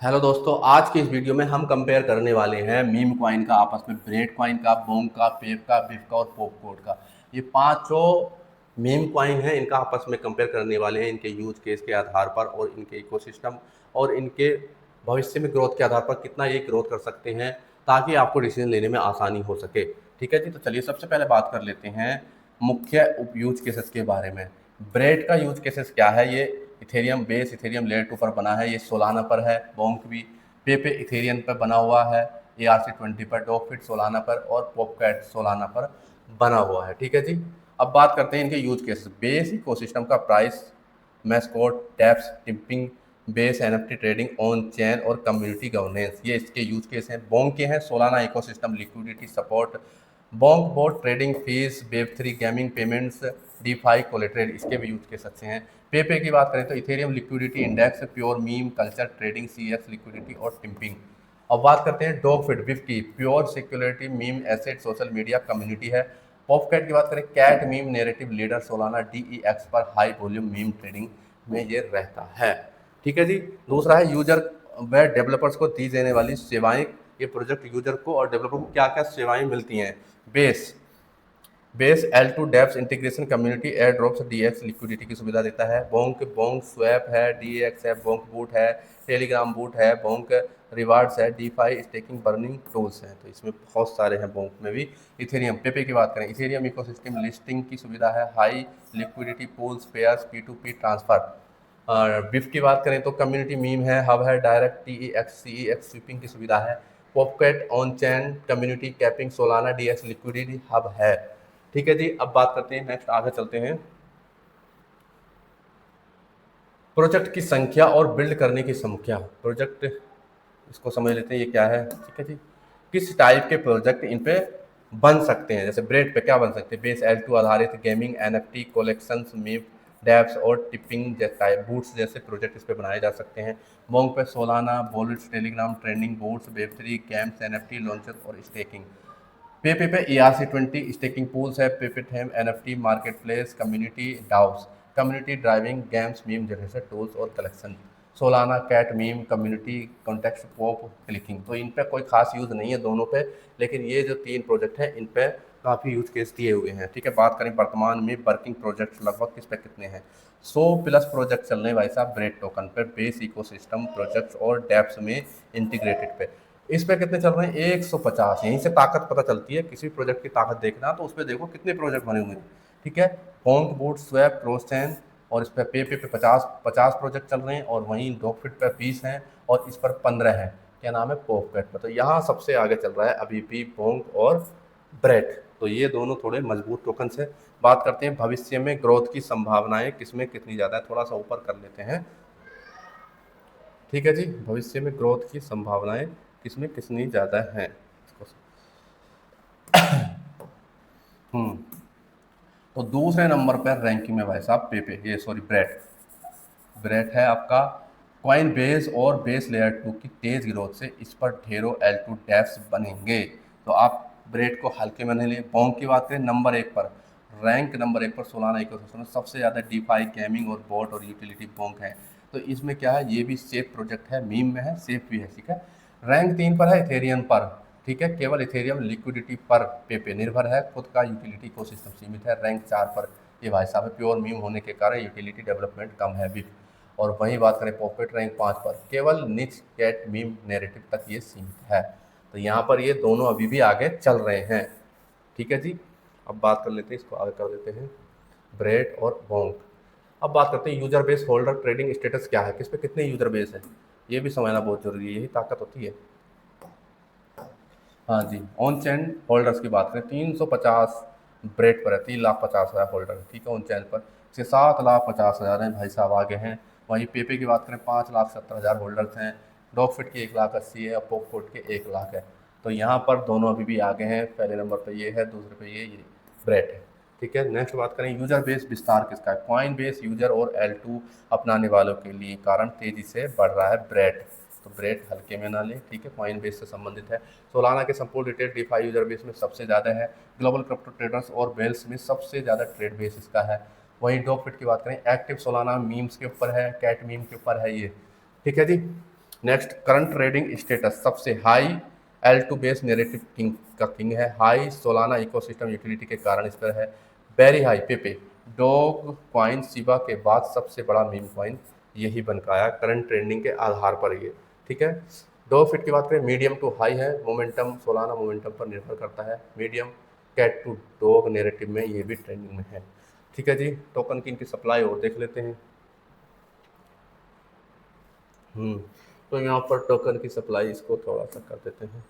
Hello दोस्तों, आज की इस वीडियो में हम कंपेयर करने वाले हैं मीम कॉइन का आपस में, ब्रेड कॉइन का, बोंग का, पेप का, बिफ का और पोप कोड का। ये पांचों मीम कॉइन हैं, इनका आपस में कंपेयर करने वाले हैं इनके यूज केस के आधार पर और इनके इकोसिस्टम और इनके भविष्य में ग्रोथ के आधार पर कितना ये ग्रोथ कर सकते हैं, ताकि आपको डिसीजन लेने में आसानी हो सके। ठीक है जी, तो चलिए सबसे पहले बात कर लेते हैं मुख्य उप यूज केसेस के बारे में। ब्रेड का यूज केसेस क्या है? ये इथेरियम बेस, इथेरियम लेयर 2 पर बना है, ये सोलाना पर है। बोंक भी पेपे इथेरियम पर बना हुआ है, ERC20 पर, डॉगफिट सोलाना पर और पॉपकैट सोलाना पर बना हुआ है। ठीक है जी, अब बात करते हैं इनके यूज केसेस। बेस इकोसिस्टम का price, mascot, taps, tipping, base NFT trading, on chain और कम्युनिटी गवर्नेंस, ये इसके यूज केस हैं। बोंक के हैं Solana ecosystem, liquidity support, Bonk bot trading fees, वेब3 गेमिंग पेमेंट्स, डीफाई कोलेट्रेड, इसके भी यूज केस अच्छे हैं। पेपे की बात करें तो Ethereum liquidity index, pure meme culture trading, CX liquidity और टिम्पिंग। अब बात करते हैं डॉगफिट विफ की, pure security meme asset social media community है। पॉपकैट की बात करें, cat meme narrative leader Solana DEX पर हाई वॉल्यूम मीम ट्रेडिंग में ये रहता है। ठीक है जी, दूसरा है यूजर व डेवलपर्स को दी जाने वाली सेवाएं। ये प्रोजेक्ट यूजर को और डेवलपर को क्या क्या सेवाएं मिलती हैं? Base base L2 dapps integration, community airdrops, DX liquidity की सुविधा देता है। बोंक बोंक स्वैप है, DX है, बोंक बूट है, टेलीग्राम बूट है, बोंक रिवार्ड्स है, डीफाई स्टेकिंग बर्निंग टूल्स हैं। तो इसमें बहुत सारे हैं बोंक में भी। इथेरियम पेपे की बात करें, इथेरियम इकोसिस्टम लिस्टिंग की सुविधा है, high liquidity pools, pairs, P2P transfer. और बिफ की बात करें तो कम्युनिटी मीम है, हब है, डायरेक्ट TEX CEX स्वीपिंग की सुविधा है। Popcat on chain community capping, Solana DX liquidity hub है। ठीक है जी, अब बात करते हैं, नेक्स्ट आगे चलते हैं। प्रोजेक्ट की संख्या और बिल्ड करने की संख्या। प्रोजेक्ट, इसको समझ लेते हैं ये क्या है। ठीक है जी, किस टाइप के प्रोजेक्ट इन पे बन सकते हैं? जैसे ब्रेड पे क्या बन सकते हैं? बेस L2 आधारित गेमिंग, NFT कलेक्शंस, मीप, डैप्स और टिपिंग जैसे बूट्स जैसे प्रोजेक्ट इस पे बनाए जा सकते हैं। मोंग पे सोलाना, बोलिट्स, टेलीग्राम ट्रेंडिंग बूट्स, वेब3 गेम्स, NFT लॉन्चर और स्टेकिंग। पेपे पे ERC20 स्टेकिंग पूल्स है, पेपेथेम NFT market place, community DAOs, community driving games, meme generation tools और collection. Solana cat meme community context pop clicking. तो इन पे कोई खास यूज़ नहीं है दोनों पे, लेकिन ये जो तीन प्रोजेक्ट हैं इन पे काफ़ी यूज केस दिए हुए हैं। ठीक है, बात करें वर्तमान में वर्किंग प्रोजेक्ट लगभग किस पे कितने हैं? 100+ प्रोजेक्ट चल रहे हैं भाई साहब ब्रेड टोकन पे, बेस इकोसिस्टम प्रोजेक्ट्स और डेप्स में इंटीग्रेटेड पे। इस पे कितने चल रहे हैं? 150। यहीं से ताकत पता चलती है, किसी प्रोजेक्ट की ताकत देखना तो उस पर देखो कितने प्रोजेक्ट बने हुए हैं। ठीक है, पोंक बूट स्वैप क्रोसचैन, और इस पर पे 50 प्रोजेक्ट चल रहे हैं, और वहीं डॉगफिट पर 20 हैं और इस पर 15 हैं। क्या नाम है? पॉपकैट पर। तो यहाँ सबसे आगे चल रहा है अभी भी पोंक और ब्रेड। तो ये दोनों थोड़े मजबूत टोकन्स है। बात करते हैं भविष्य में ग्रोथ की संभावनाएं किसमें कितनी ज़्यादा है, थोड़ा सा ऊपर कर लेते हैं। ठीक है जी, भविष्य में ग्रोथ की संभावनाएं किसमें कितनी ज़्यादा हैं। हम्म तो दूसरे नंबर पर रैंकिंग में भाई साहब पेपे, ये सॉरी ब्रेड। ब्रेड है आपका। कॉइन बेस और बेस लेयर 2 की तेज ग्रोथ से इस पर ढेरों L2 डेप्स बनेंगे। तो आप ब्रेड को हल्के में नहीं लें। बोंक की बात करें, नंबर 1 पर, रैंक नंबर 1 पर सोलाना इकोसिस्टम में सबसे ज़्यादा डीफाई गेमिंग और बोट और यूटिलिटी बोंक है। तो इसमें क्या है, ये भी सेफ प्रोजेक्ट है, मीम में है, सेफ भी है। ठीक है, रैंक 3 पर है इथेरियम पर। ठीक है, केवल इथेरियम लिक्विडिटी पर पे निर्भर है, खुद का यूटिलिटी इकोसिस्टम सीमित है। रैंक 4 पर ये भाई साहब है, प्योर मीम होने के कारण यूटिलिटी डेवलपमेंट कम है भी। और वहीं बात करें पॉकेट, रैंक 5 पर, केवल निच कैट मीम नैरेटिव तक ये सीमित है। तो यहाँ पर ये दोनों अभी भी आगे चल रहे हैं। ठीक है जी, अब बात कर लेते हैं, इसको आगे कर देते हैं, ब्रेड और बोंग। अब बात करते हैं user base holder trading status क्या है, किस पे कितने यूजर बेस है, ये भी समझना बहुत जरूरी है, यही ताकत होती है। हाँ जी, ऑन चैन होल्डर्स की बात करें, 350 ब्रेड पर है, 3,50,000 होल्डर है। ठीक है, ऑन चैन पर इसके 7,50,000 हैं भाई साहब आगे हैं। वहीं पेपे की बात करें, 5,70,000 होल्डर्स हैं। डॉगफिट के 1,80,000 है और पॉपकोट के 1,00,000 है। तो यहाँ पर दोनों अभी भी आगे हैं, पहले नंबर पर ये है, दूसरे पे ये ब्रेड है। ठीक है, नेक्स्ट बात करें यूजर बेस विस्तार किसका है? कॉइन बेस यूजर और L2 अपनाने वालों के लिए कारण तेजी से बढ़ रहा है ब्रेड। तो ब्रेड हल्के में ना लें। ठीक है, कॉइन बेस से संबंधित है। सोलाना के संपूर्ण रिटेल डिफाई यूजर बेस में सबसे ज़्यादा है। ग्लोबल क्रिप्टो ट्रेडर्स और वेल्स में सबसे ज़्यादा ट्रेड बेस इसका है। वहीं डॉगफिट की बात करें, एक्टिव सोलाना मीम्स के ऊपर है, कैट मीम के ऊपर है ये। ठीक है जी, नेक्स्ट करंट ट्रेडिंग स्टेटस सबसे high L2 base narrative king का किंग है, हाई सोलाना इकोसिस्टम यूटिलिटी के कारण इस पर है, very high पेपे dog coin Shiba के बाद सबसे बड़ा मीम कॉइन यही बन का आया करंट ट्रेंडिंग के आधार पर ये, ठीक है। डॉग फिट की बात करें मीडियम टू हाई है, मोमेंटम सोलाना मोमेंटम पर निर्भर करता है, medium cat to dog narrative में ये भी ट्रेंडिंग में है, ठीक है जी। टोकन की इनकी सप्लाई और देख लेते हैं। तो यहाँ पर टोकन की सप्लाई इसको थोड़ा सा कर देते हैं,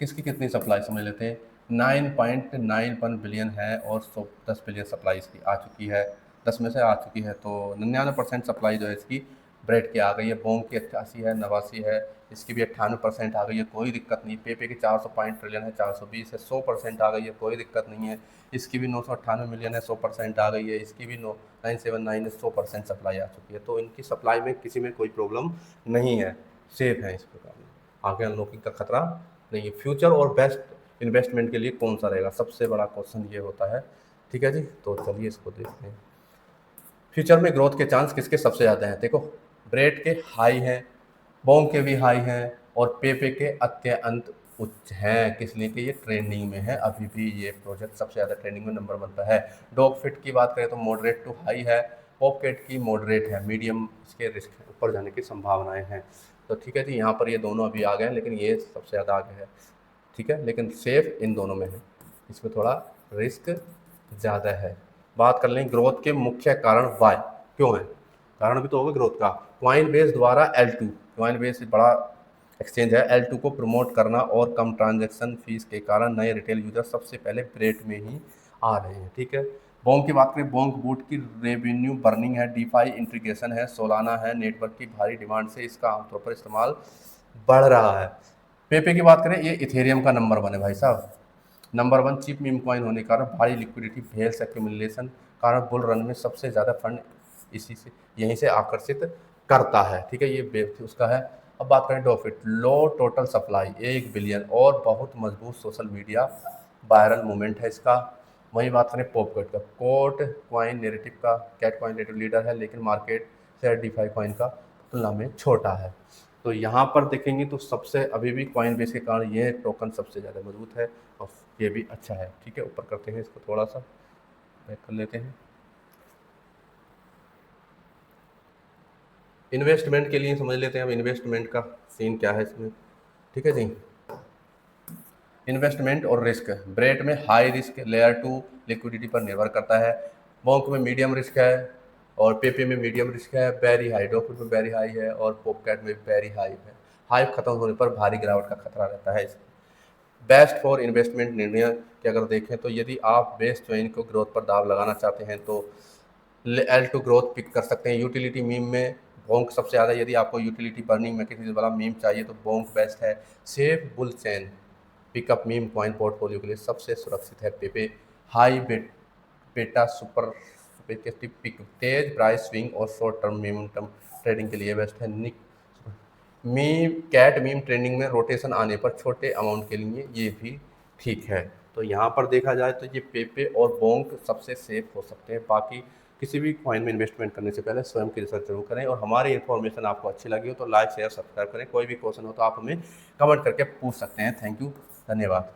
किसकी कितनी सप्लाई समझ लेते हैं। 9.91 बिलियन है और 10 बिलियन सप्लाई इसकी आ चुकी है, 10 में से आ चुकी है, तो 99% सप्लाई जो है इसकी ब्रेड की आ गई है। बोंग की 88 है, 89 है, इसकी भी 98% आ गई है, कोई दिक्कत नहीं। पेपे की 405 ट्रिलियन है, 420 है, 100% आ गई है, कोई दिक्कत नहीं है। इसकी भी 998 मिलियन है, 100% आ गई है। इसकी भी 979 है, 100% सप्लाई आ चुकी है, तो इनकी सप्लाई में किसी में कोई प्रॉब्लम नहीं है, सेफ है इस प्रकार में, आगे अनलॉकिंग का खतरा नहीं है। फ्यूचर और बेस्ट इन्वेस्टमेंट के लिए कौन सा रहेगा, सबसे बड़ा क्वेश्चन ये होता है, ठीक है जी। तो चलिए इसको देखते हैं। फ्यूचर में ग्रोथ के चांस किसके सबसे ज़्यादा हैं, देखो ब्रेड के हाई हैं, बोंग के भी हाई हैं, और पेपे के अत्यंत उच्च हैं, किस लिए कि ये ट्रेंडिंग में है, अभी भी ये प्रोजेक्ट सबसे ज़्यादा ट्रेंडिंग में नंबर 1 पर है। डॉग फिट की बात करें तो मॉडरेट टू हाई है, पॉपकेट की मॉडरेट है, मीडियम इसके रिस्क ऊपर जाने की संभावनाएं हैं। तो ठीक है जी, यहाँ पर ये दोनों अभी आ गए हैं, लेकिन ये सबसे ज़्यादा आगे है, ठीक है, लेकिन सेफ इन दोनों में है, इसमें थोड़ा रिस्क ज़्यादा है। बात कर लें ग्रोथ के मुख्य कारण वाई क्यों है, कारण भी तो होगा ग्रोथ का। क्वाइन बेस द्वारा L2, क्वाइन बेस बड़ा एक्सचेंज है, L2 को प्रमोट करना और कम ट्रांजैक्शन फीस के कारण नए रिटेल यूजर सबसे पहले ब्रेड में ही आ रहे हैं, ठीक है। बोंग की बात करें, बोंग बूट की रेवेन्यू बर्निंग है, डीफाई इंटीग्रेशन है, सोलाना है, नेटवर्क की भारी डिमांड से इसका आमतौर पर इस्तेमाल बढ़ रहा है। पेपे की बात करें, ये इथेरियम का नंबर 1 है भाई साहब, नंबर 1 चीप मीम कॉइन होने के कारण भारी लिक्विडिटी भेल्स एक्यूमुलेशन कारण बुल रन में सबसे ज़्यादा फंड इसी से यहीं से आकर्षित करता है, ठीक है, ये बेस उसका है। अब बात करें डॉफिट, लो टोटल सप्लाई 1 बिलियन और बहुत मजबूत सोशल मीडिया वायरल मूवमेंट है इसका। वहीं बात करें पॉपकेट का, कोट कॉइन नेरेटिव का, कैट कॉइन नेरेटिव लीडर है, लेकिन मार्केट शेयर डीफाई कॉइन का तुलना में छोटा है। तो यहाँ पर देखेंगे तो सबसे अभी भी कॉइन बेस के कारण ये टोकन सबसे ज़्यादा मजबूत है और ये भी अच्छा है, ठीक है। ऊपर करते हैं इसको, थोड़ा सा बैक कर लेते हैं। इन्वेस्टमेंट के लिए समझ लेते हैं, अब इन्वेस्टमेंट का सीन क्या है इसमें, ठीक है जी। इन्वेस्टमेंट और रिस्क, ब्रेड में हाई रिस्क लेयर 2 लिक्विडिटी पर निर्भर करता है, बोंक में मीडियम रिस्क है, और पेपे में मीडियम रिस्क है, वेरी हाई डॉफिट में वेरी हाई है, और पॉपकैट में वेरी हाई है। हाइप खत्म होने पर भारी गिरावट का खतरा रहता है इसमें। बेस्ट फॉर इन्वेस्टमेंट निर्णय की अगर देखें तो यदि आप बेस्ट चॉइन को ग्रोथ पर दाव लगाना चाहते हैं तो L2 ग्रोथ पिक कर सकते हैं। यूटिलिटी मीम में बोंक सबसे ज़्यादा, यदि आपको यूटिलिटी बर्निंग में किसी बड़ा मीम चाहिए तो बोंक बेस्ट है। सेफ बुल चैन पिकअप मीम कॉइन पोर्टफोलियो के लिए सबसे सुरक्षित है पेपे। हाई बेटा सुपर पिक, तेज प्राइस स्विंग और शॉर्ट टर्म मोमेंटम ट्रेडिंग के लिए बेस्ट है। निक मीम कैट मीम ट्रेंडिंग में रोटेशन आने पर छोटे अमाउंट के लिए ये भी ठीक है। तो यहाँ पर देखा जाए तो ये पेपे और बोंक सबसे सेफ हो सकते हैं। बाकी किसी भी कॉइन में इन्वेस्टमेंट करने से पहले स्वयं की रिसर्च जरूर करें, और हमारी इन्फॉर्मेशन आपको अच्छी लगी हो तो लाइक शेयर सब्सक्राइब करें। कोई भी क्वेश्चन हो तो आप हमें कमेंट करके पूछ सकते हैं। थैंक यू, धन्यवाद।